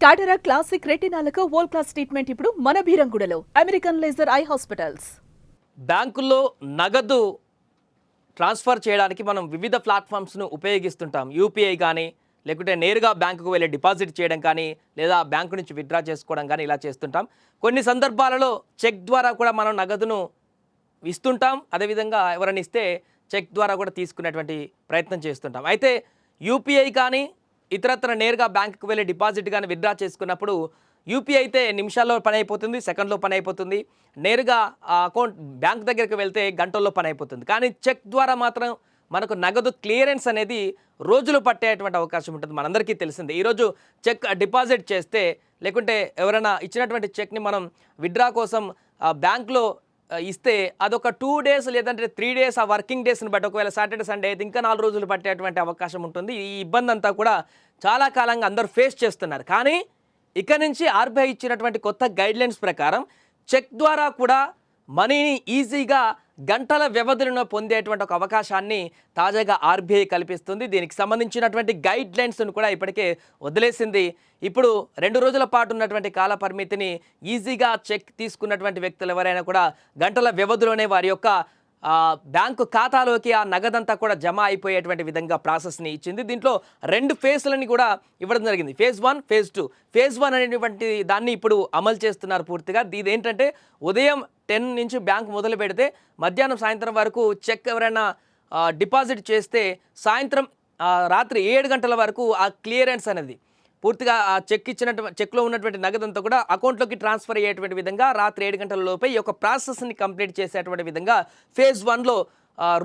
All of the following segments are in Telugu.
టాటరా క్లాసిక్ రెటినాలకు వరల్డ్ క్లాస్ ట్రీట్మెంట్ ఇప్పుడు మన భీరంగూడలో అమెరికన్ లేజర్ ఐ హాస్పిటల్స్. బ్యాంకుల్లో నగదు ట్రాన్స్ఫర్ చేయడానికి మనం వివిధ ప్లాట్ఫామ్స్ను ఉపయోగిస్తుంటాం. యూపీఐ కానీ, లేకుంటే నేరుగా బ్యాంకుకు వెళ్ళి డిపాజిట్ చేయడం కానీ, లేదా బ్యాంకు నుంచి విత్డ్రా చేసుకోవడం కానీ ఇలా చేస్తుంటాం. కొన్ని సందర్భాలలో చెక్ ద్వారా కూడా మనం నగదును ఇస్తుంటాం. అదేవిధంగా ఎవరైనా ఇస్తే చెక్ ద్వారా కూడా తీసుకునేటువంటి ప్రయత్నం చేస్తుంటాం. అయితే యూపీఐ కానీ ఇతరత్ర నేరుగా బ్యాంకుకు వెళ్ళి డిపాజిట్ కానీ విత్డ్రా చేసుకున్నప్పుడు యూపీఐ అయితే నిమిషాల్లో పని అయిపోతుంది, సెకండ్లో పని అయిపోతుంది. నేరుగా ఆ అకౌంట్ బ్యాంక్ దగ్గరికి వెళ్తే గంటల్లో పని అయిపోతుంది. కానీ చెక్ ద్వారా మాత్రం మనకు నగదు క్లియరెన్స్ అనేది రోజులు పట్టేటువంటి అవకాశం ఉంటుంది. మనందరికీ తెలిసిందే. ఈరోజు చెక్ డిపాజిట్ చేస్తే, లేకుంటే ఎవరైనా ఇచ్చినటువంటి చెక్ని మనం విత్డ్రా కోసం బ్యాంక్లో ఇస్తే అదొక 2 డేస్ లేదంటే 3 డేస్ ఆ వర్కింగ్ డేస్ని బట్టి, ఒకవేళ సాటర్డే సండే అయితే ఇంకా 4 రోజులు పట్టేటువంటి అవకాశం ఉంటుంది. ఈ ఇబ్బంది అంతా కూడా చాలా కాలంగా అందరూ ఫేస్ చేస్తున్నారు. కానీ ఇక నుంచి ఆర్బీఐ ఇచ్చినటువంటి కొత్త గైడ్లైన్స్ ప్రకారం చెక్ ద్వారా కూడా మనీని ఈజీగా గంటల వ్యవధిలో పొందేటువంటి ఒక అవకాశాన్ని తాజాగా ఆర్బీఐ కల్పిస్తుంది. దీనికి సంబంధించినటువంటి గైడ్ లైన్స్ను కూడా ఇప్పటికే వదిలేసింది. ఇప్పుడు 2 రోజుల పాటు ఉన్నటువంటి కాల పరిమితిని ఈజీగా చెక్ తీసుకున్నటువంటి వ్యక్తులు ఎవరైనా కూడా గంటల వ్యవధిలోనే వారి యొక్క బ్యాంకు ఖాతాలోకి ఆ నగదంతా కూడా జమ అయిపోయేటువంటి విధంగా ప్రాసెస్ని ఇచ్చింది. దీంట్లో 2 ఫేజ్లని కూడా ఇవ్వడం జరిగింది. Phase 1, phase 2. ఫేజ్ 1 అనేటువంటి దాన్ని ఇప్పుడు అమలు చేస్తున్నారు పూర్తిగా. ఇది ఏంటంటే ఉదయం 10 నుంచి బ్యాంకు మొదలు పెడితే మధ్యాహ్నం సాయంత్రం వరకు చెక్ ఎవరైనా డిపాజిట్ చేస్తే సాయంత్రం రాత్రి 7 గంటల వరకు ఆ క్లియరెన్స్ అనేది పూర్తిగా ఆ చెక్లో ఉన్నటువంటి నగదంతా కూడా అకౌంట్లోకి ట్రాన్స్ఫర్ అయ్యేటువంటి విధంగా రాత్రి 7 గంటల లోపే ఈ యొక్క ప్రాసెస్ని కంప్లీట్ చేసేటువంటి విధంగా ఫేజ్ 1లో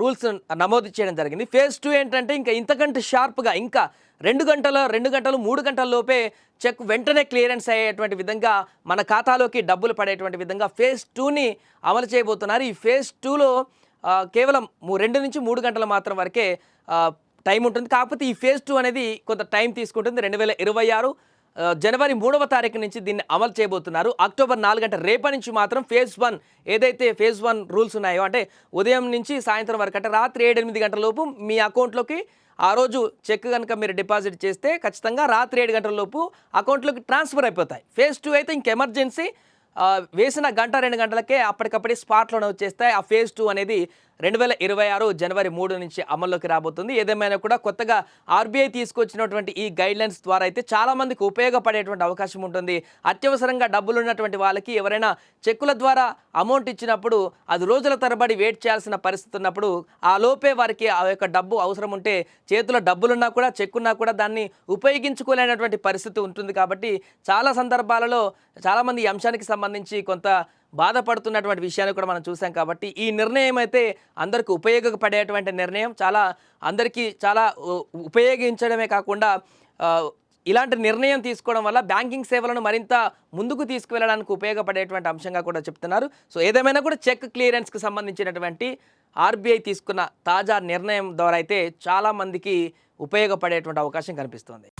రూల్స్ నమోదు చేయడం జరిగింది. ఫేజ్ 2 ఏంటంటే ఇంకా ఇంతకంటే షార్ప్గా ఇంకా 2 గంటలు 3 గంటల లోపే చెక్ వెంటనే క్లియరెన్స్ అయ్యేటువంటి విధంగా మన ఖాతాలోకి డబ్బులు పడేటువంటి విధంగా ఫేజ్ 2ని అమలు చేయబోతున్నారు. ఈ ఫేజ్ 2లో కేవలం 2 నుంచి 3 గంటల మాత్రం వరకే టైం ఉంటుంది. కాకపోతే ఈ ఫేజ్ 2 అనేది కొంత టైం తీసుకుంటుంది. 2026 జనవరి 3వ తారీఖు నుంచి దీన్ని అమలు చేయబోతున్నారు. అక్టోబర్ 4 అంటే రేపటి నుంచి మాత్రం ఫేజ్ 1 ఏదైతే ఫేజ్ 1 రూల్స్ ఉన్నాయో, అంటే ఉదయం నుంచి సాయంత్రం వరకు, అంటే రాత్రి 7-8 గంటల లోపు మీ అకౌంట్లోకి ఆ రోజు చెక్ కనుక మీరు డిపాజిట్ చేస్తే ఖచ్చితంగా రాత్రి 7 గంటల లోపు అకౌంట్లోకి ట్రాన్స్ఫర్ అయిపోతాయి. ఫేజ్ 2 అయితే ఇంక ఎమర్జెన్సీ వేసిన గంట 2 గంటలకే అప్పటికప్పుడే స్పాట్లోనే వచ్చేస్తాయి. ఆ ఫేజ్ 2 అనేది 2026 జనవరి 3 నుంచి అమల్లోకి రాబోతుంది. ఏదేమైనా కూడా కొత్తగా ఆర్బీఐ తీసుకొచ్చినటువంటి ఈ గైడ్లైన్స్ ద్వారా అయితే చాలామందికి ఉపయోగపడేటువంటి అవకాశం ఉంటుంది. అత్యవసరంగా డబ్బులు ఉన్నటువంటి వాళ్ళకి ఎవరైనా చెక్కుల ద్వారా అమౌంట్ ఇచ్చినప్పుడు అది రోజుల తరబడి వెయిట్ చేయాల్సిన పరిస్థితి ఉన్నప్పుడు ఆ లోపే వారికి ఆ యొక్క డబ్బు అవసరం ఉంటే, చేతిలో డబ్బులున్నా కూడా చెక్కున్నా కూడా దాన్ని ఉపయోగించుకోలేనటువంటి పరిస్థితి ఉంటుంది. కాబట్టి చాలా సందర్భాలలో చాలామంది ఈ అంశానికి సంబంధించి కొంత బాధపడుతున్నటువంటి విషయాన్ని కూడా మనం చూసాం. కాబట్టి ఈ నిర్ణయం అయితే అందరికీ ఉపయోగపడేటువంటి నిర్ణయం. అందరికీ చాలా ఉపయోగించడమే కాకుండా ఇలాంటి నిర్ణయం తీసుకోవడం వల్ల బ్యాంకింగ్ సేవలను మరింత ముందుకు తీసుకువెళ్ళడానికి ఉపయోగపడేటువంటి అంశంగా కూడా చెప్తున్నారు. సో ఏదేమైనా కూడా చెక్ క్లియరెన్స్కి సంబంధించినటువంటి ఆర్బీఐ తీసుకున్న తాజా నిర్ణయం ద్వారా అయితే చాలామందికి ఉపయోగపడేటువంటి అవకాశం కనిపిస్తుంది.